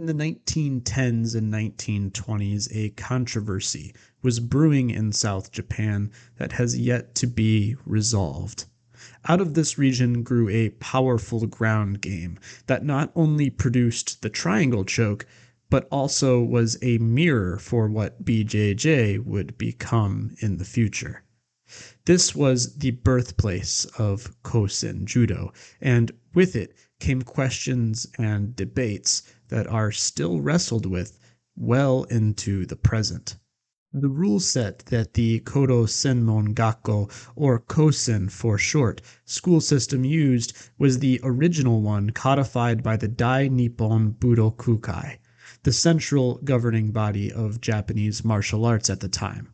In the 1910s and 1920s, a controversy was brewing in South Japan that has yet to be resolved. Out of this region grew a powerful ground game that not only produced the triangle choke, but also was a mirror for what BJJ would become in the future. This was the birthplace of Kosen Judo, and with it came questions and debates that are still wrestled with well into the present. The rule set that the Kodo Senmon Gakko, or Kosen for short, school system used was the original one codified by the Dai Nippon Budokukai, the central governing body of Japanese martial arts at the time.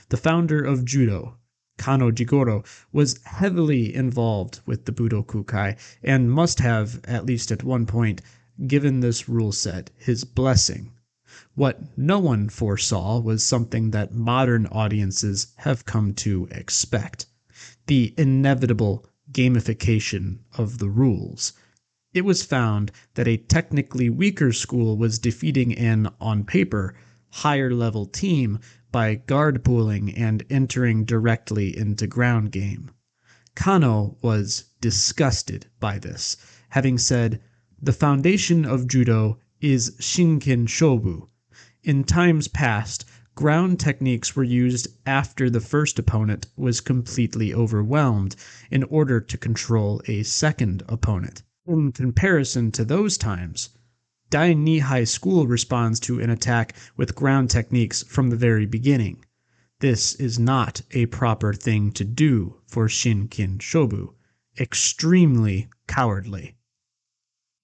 The founder of Judo, Kano Jigoro, was heavily involved with the Budokukai and must have, at least at one point, given this rule set his blessing. What no one foresaw was something that modern audiences have come to expect: the inevitable gamification of the rules. It was found that a technically weaker school was defeating an, on paper, higher level team by guard pooling and entering directly into ground game. Kano was disgusted by this, having said, "The foundation of judo is Shinken Shobu. In times past, ground techniques were used after the first opponent was completely overwhelmed in order to control a second opponent. In comparison to those times, Dai Nihai School responds to an attack with ground techniques from the very beginning. This is not a proper thing to do for Shinken Shobu. Extremely cowardly."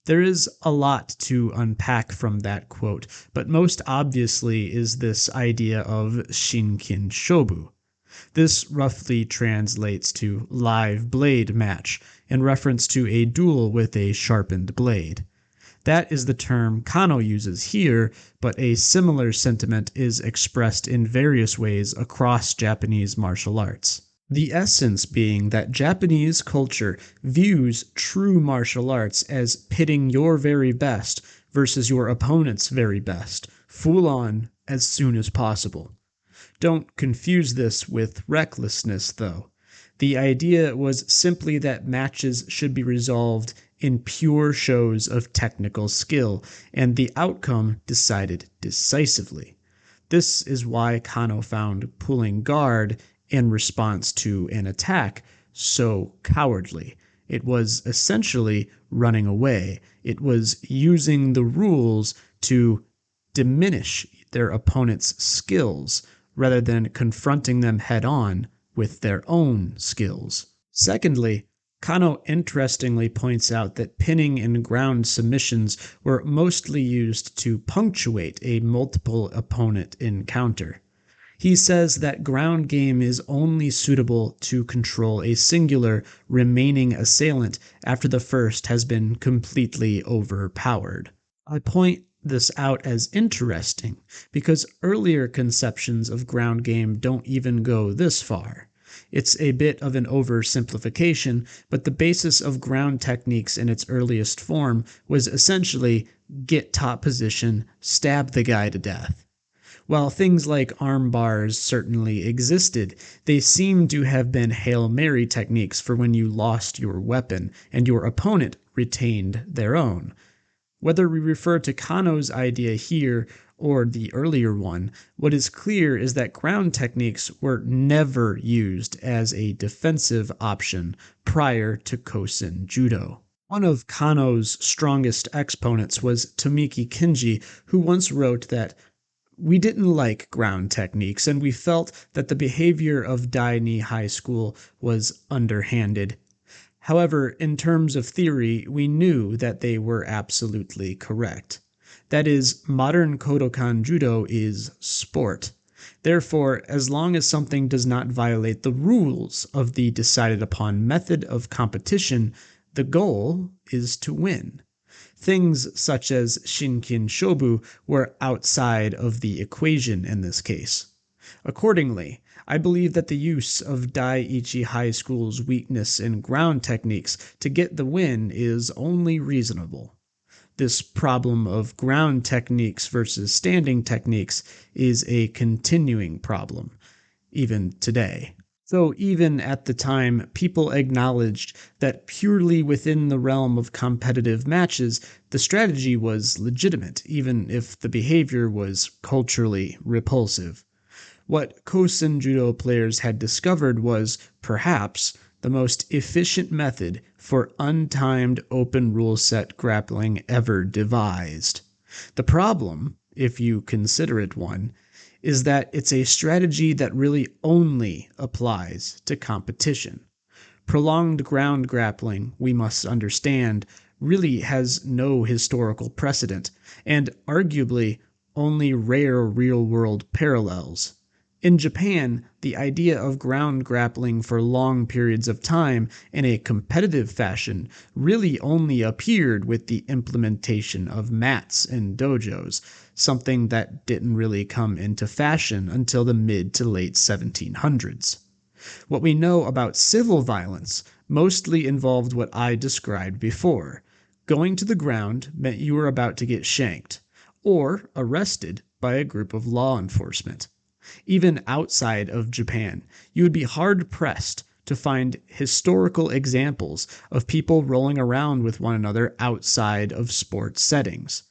There is a lot to unpack from that quote, but most obviously is this idea of Shinken Shobu. This roughly translates to live blade match, in reference to a duel with a sharpened blade. That is the term Kano uses here, but a similar sentiment is expressed in various ways across Japanese martial arts. The essence being that Japanese culture views true martial arts as pitting your very best versus your opponent's very best, full on, as soon as possible. Don't confuse this with recklessness, though. The idea was simply that matches should be resolved in pure shows of technical skill, and the outcome decided decisively. This is why Kano found pulling guard in response to an attack so cowardly. It was essentially running away. It was using the rules to diminish their opponent's skills rather than confronting them head on with their own skills. Secondly, Kano interestingly points out that pinning and ground submissions were mostly used to punctuate a multiple opponent encounter. He says that ground game is only suitable to control a singular remaining assailant after the first has been completely overpowered. I point this out as interesting because earlier conceptions of ground game don't even go this far. It's a bit of an oversimplification, but the basis of ground techniques in its earliest form was essentially get top position, stab the guy to death. While things like arm bars certainly existed, they seem to have been Hail Mary techniques for when you lost your weapon and your opponent retained their own. Whether we refer to Kano's idea here or the earlier one, what is clear is that ground techniques were never used as a defensive option prior to Kosen Judo. One of Kano's strongest exponents was Tomiki Kinji, who once wrote that we didn't like ground techniques, and we felt that the behavior of Dai Nihai School was underhanded. However, in terms of theory, we knew that they were absolutely correct. That is, modern Kodokan Judo is sport. Therefore, as long as something does not violate the rules of the decided upon method of competition, the goal is to win. Things such as Shinken Shobu were outside of the equation in this case. Accordingly, I believe that the use of Daiichi High School's weakness in ground techniques to get the win is only reasonable. This problem of ground techniques versus standing techniques is a continuing problem, even today. So even at the time, people acknowledged that purely within the realm of competitive matches, the strategy was legitimate, even if the behavior was culturally repulsive. What Kosen Judo players had discovered was, perhaps, the most efficient method for untimed open rule set grappling ever devised. The problem, if you consider it one, is that it's a strategy that really only applies to competition. Prolonged ground grappling, we must understand, really has no historical precedent, and arguably only rare real world parallels. In Japan, the idea of ground grappling for long periods of time in a competitive fashion really only appeared with the implementation of mats in dojos, something that didn't really come into fashion until the mid to late 1700s. What we know about civil violence mostly involved what I described before. Going to the ground meant you were about to get shanked, or arrested by a group of law enforcement. Even outside of Japan, you would be hard-pressed to find historical examples of people rolling around with one another outside of sports settings.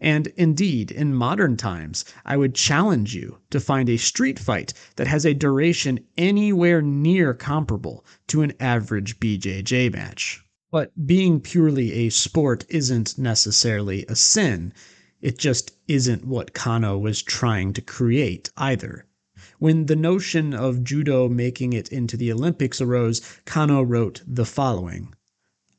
And indeed, in modern times, I would challenge you to find a street fight that has a duration anywhere near comparable to an average BJJ match. But being purely a sport isn't necessarily a sin. It just isn't what Kano was trying to create either. When the notion of judo making it into the Olympics arose, Kano wrote the following: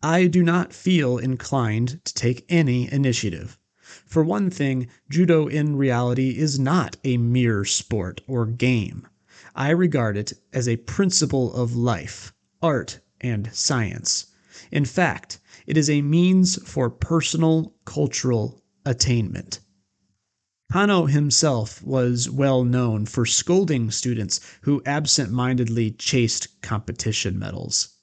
I do not feel inclined to take any initiative. For one thing, judo in reality is not a mere sport or game. I regard it as a principle of life, art, and science. In fact, it is a means for personal cultural attainment. Kano himself was well known for scolding students who absent-mindedly chased competition medals.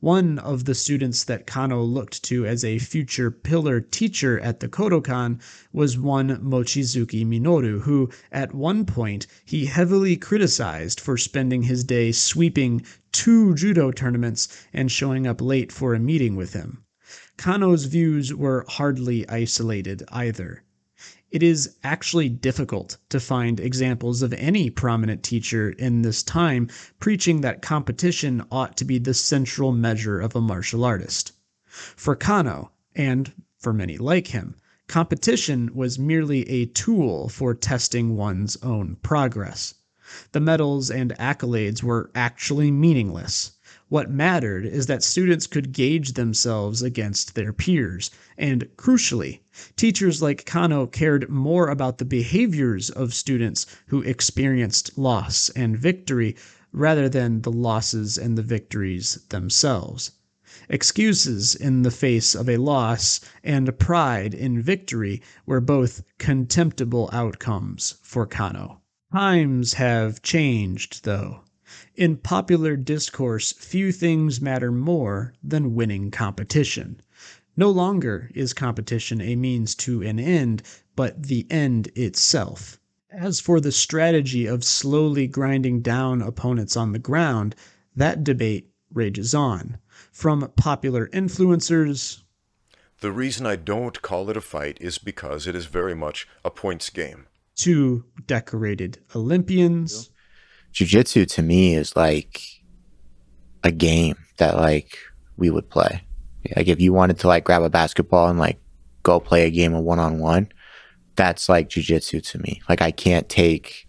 One of the students that Kano looked to as a future pillar teacher at the Kodokan was one Mochizuki Minoru, who, at one point, he heavily criticized for spending his day sweeping 2 judo tournaments and showing up late for a meeting with him. Kano's views were hardly isolated either. It is actually difficult to find examples of any prominent teacher in this time preaching that competition ought to be the central measure of a martial artist. For Kano, and for many like him, competition was merely a tool for testing one's own progress. The medals and accolades were actually meaningless. What mattered is that students could gauge themselves against their peers, and crucially, teachers like Kano cared more about the behaviors of students who experienced loss and victory rather than the losses and the victories themselves. Excuses in the face of a loss and pride in victory were both contemptible outcomes for Kano. Times have changed, though. In popular discourse, few things matter more than winning competition. No longer is competition a means to an end, but the end itself. As for the strategy of slowly grinding down opponents on the ground, that debate rages on. From popular influencers, The reason I don't call it a fight is because it is very much a points game, to decorated Olympians, Jiu-jitsu to me is like a game that like we would play. Like if you wanted to like grab a basketball and like go play a game of one-on-one, that's like jiu-jitsu to me. Like I can't take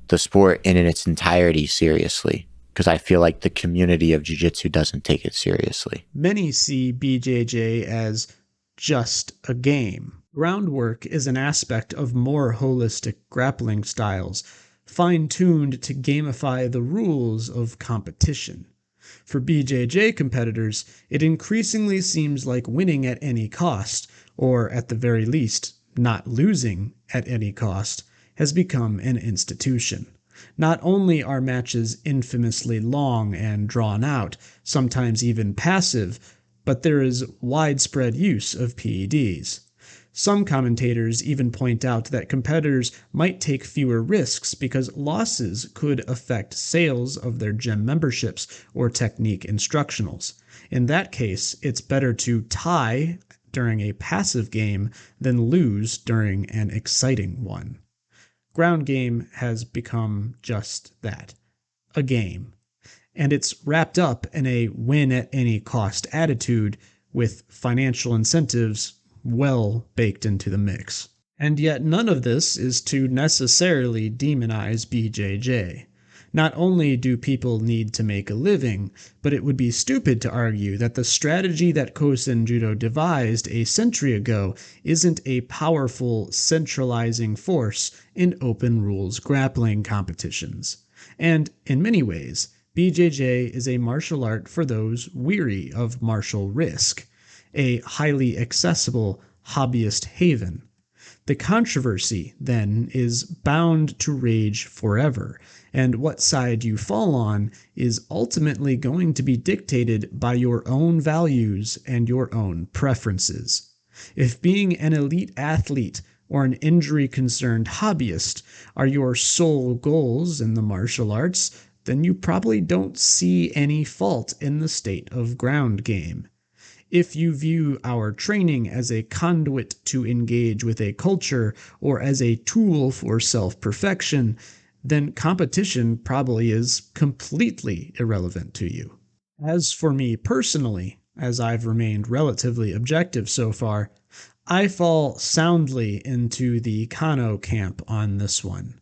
the sport in its entirety seriously because I feel like the community of jiu-jitsu doesn't take it seriously. Many see BJJ as just a game. Groundwork is an aspect of more holistic grappling styles, fine-tuned to gamify the rules of competition. For BJJ competitors, it increasingly seems like winning at any cost, or at the very least, not losing at any cost, has become an institution. Not only are matches infamously long and drawn out, sometimes even passive, but there is widespread use of PEDs. Some commentators even point out that competitors might take fewer risks because losses could affect sales of their gym memberships or technique instructionals. In that case, it's better to tie during a passive game than lose during an exciting one. Ground game has become just that, a game. And it's wrapped up in a win at any cost attitude with financial incentives well baked into the mix. And yet none of this is to necessarily demonize BJJ. Not only do people need to make a living, but it would be stupid to argue that the strategy that Kosen Judo devised a century ago isn't a powerful centralizing force in open rules grappling competitions. And in many ways, BJJ is a martial art for those weary of martial risk, a highly accessible hobbyist haven. The controversy, then, is bound to rage forever, and what side you fall on is ultimately going to be dictated by your own values and your own preferences. If being an elite athlete or an injury-concerned hobbyist are your sole goals in the martial arts, then you probably don't see any fault in the state of ground game. If you view our training as a conduit to engage with a culture or as a tool for self-perfection, then competition probably is completely irrelevant to you. As for me personally, as I've remained relatively objective so far, I fall soundly into the Kano camp on this one.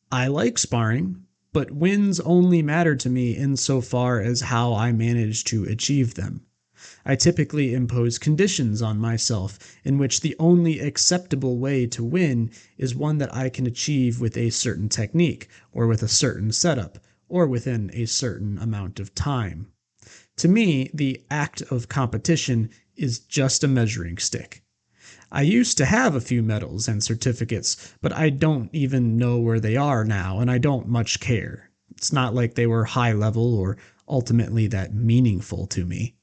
I like sparring, but wins only matter to me insofar as how I manage to achieve them. I typically impose conditions on myself in which the only acceptable way to win is one that I can achieve with a certain technique, or with a certain setup, or within a certain amount of time. To me, the act of competition is just a measuring stick. I used to have a few medals and certificates, but I don't even know where they are now, and I don't much care. It's not like they were high level or ultimately that meaningful to me.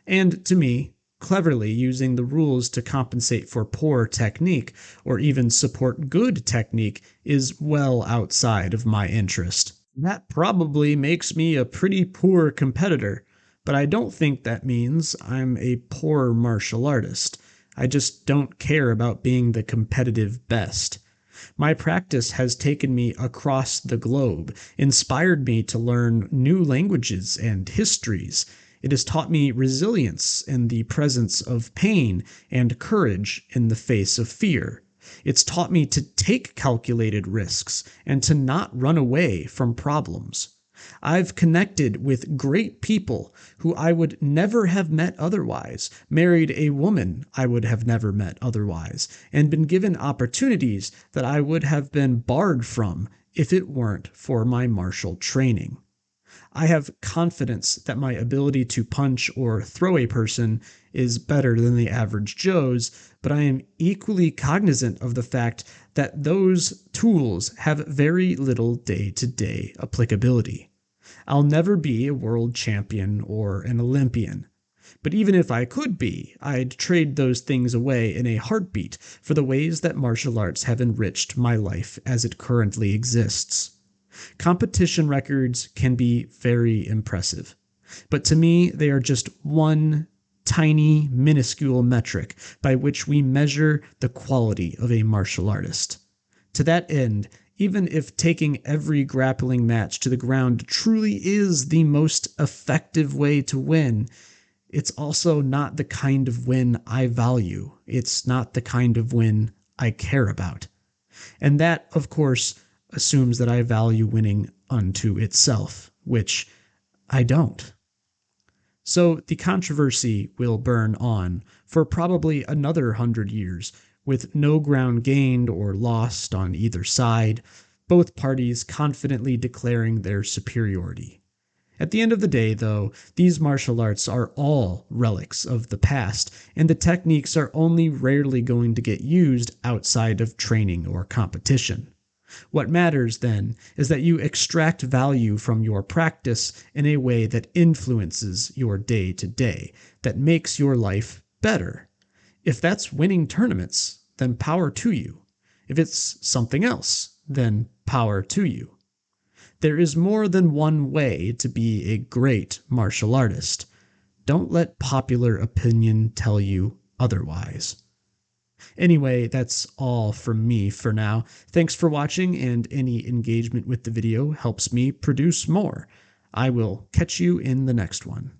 And to me, cleverly using the rules to compensate for poor technique or even support good technique is well outside of my interest. That probably makes me a pretty poor competitor, but I don't think that means I'm a poor martial artist. I just don't care about being the competitive best. My practice has taken me across the globe, inspired me to learn new languages and histories. It has taught me resilience in the presence of pain and courage in the face of fear. It's taught me to take calculated risks and to not run away from problems. I've connected with great people who I would never have met otherwise, married a woman I would have never met otherwise, and been given opportunities that I would have been barred from if it weren't for my martial training. I have confidence that my ability to punch or throw a person is better than the average Joe's, but I am equally cognizant of the fact that those tools have very little day-to-day applicability. I'll never be a world champion or an Olympian. But even if I could be, I'd trade those things away in a heartbeat for the ways that martial arts have enriched my life as it currently exists. Competition records can be very impressive, but to me they are just one tiny, minuscule metric by which we measure the quality of a martial artist. To that end, even if taking every grappling match to the ground truly is the most effective way to win, it's also not the kind of win I value. It's not the kind of win I care about. And that, of course, assumes that I value winning unto itself, which I don't. So the controversy will burn on for probably another 100 years, with no ground gained or lost on either side, both parties confidently declaring their superiority. At the end of the day, though, these martial arts are all relics of the past, and the techniques are only rarely going to get used outside of training or competition. What matters, then, is that you extract value from your practice in a way that influences your day-to-day, that makes your life better. If that's winning tournaments, then power to you. If it's something else, then power to you. There is more than one way to be a great martial artist. Don't let popular opinion tell you otherwise. Anyway, that's all from me for now. Thanks for watching, and any engagement with the video helps me produce more. I will catch you in the next one.